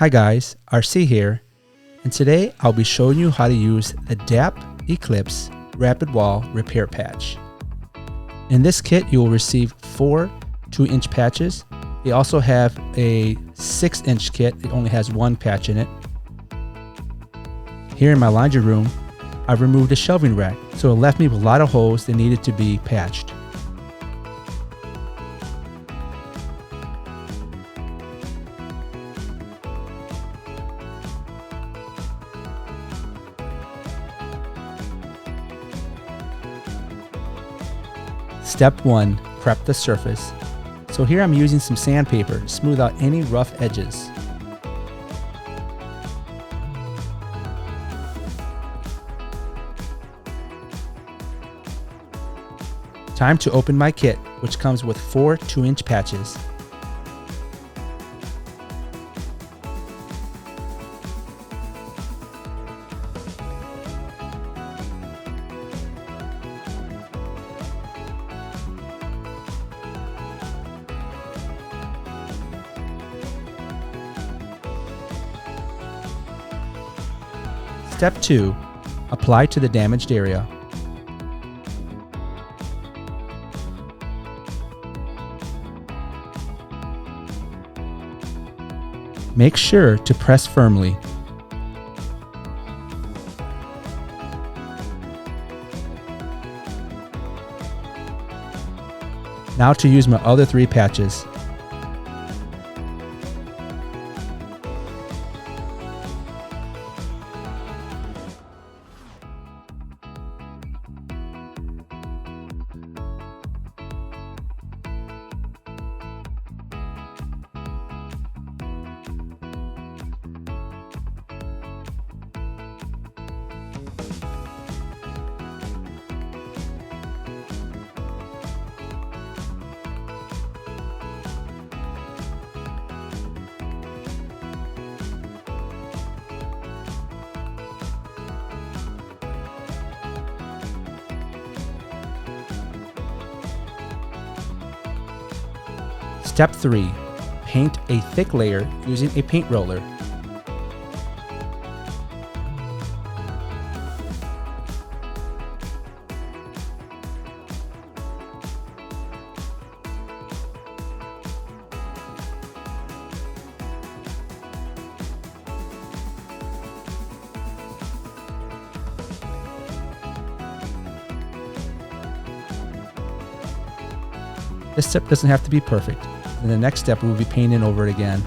Hi guys, RC here, and today I'll be showing you how to use the DAP Eclipse Rapid Wall Repair Patch. In this kit you will receive 4 2-inch patches. They also have a 6-inch kit. It only has 1 patch in it. Here in my laundry room, I've removed a shelving rack, so it left me with a lot of holes that needed to be patched. Step 1. Prep the surface. So here I'm using some sandpaper to smooth out any rough edges. Time to open my kit, which comes with 4 2-inch patches. Step 2. Apply to the damaged area. Make sure to press firmly. Now to use my other 3 patches. Step 3. Paint a thick layer using a paint roller. This step doesn't have to be perfect. In the next step, we'll be painting over it again,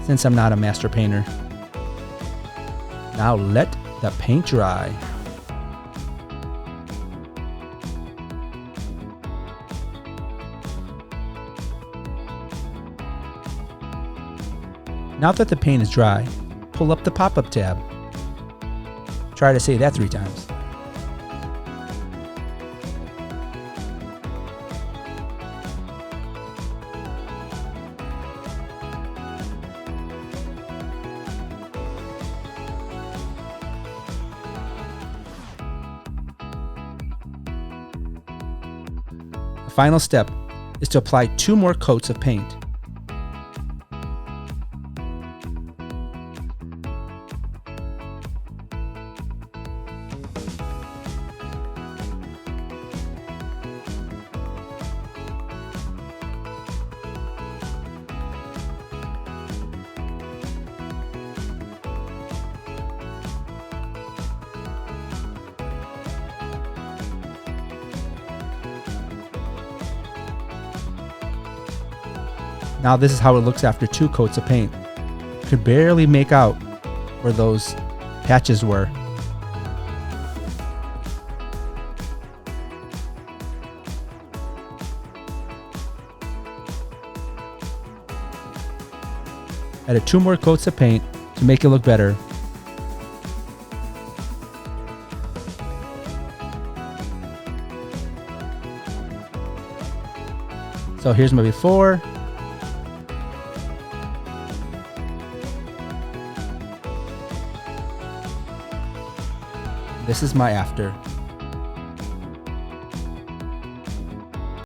since I'm not a master painter. Now let the paint dry. Now that the paint is dry, pull up the pop-up tab. Try to say that 3 times. The final step is to apply 2 more coats of paint. Now this is how it looks after 2 coats of paint. You could barely make out where those patches were. Added 2 more coats of paint to make it look better. So here's my before. This is my after.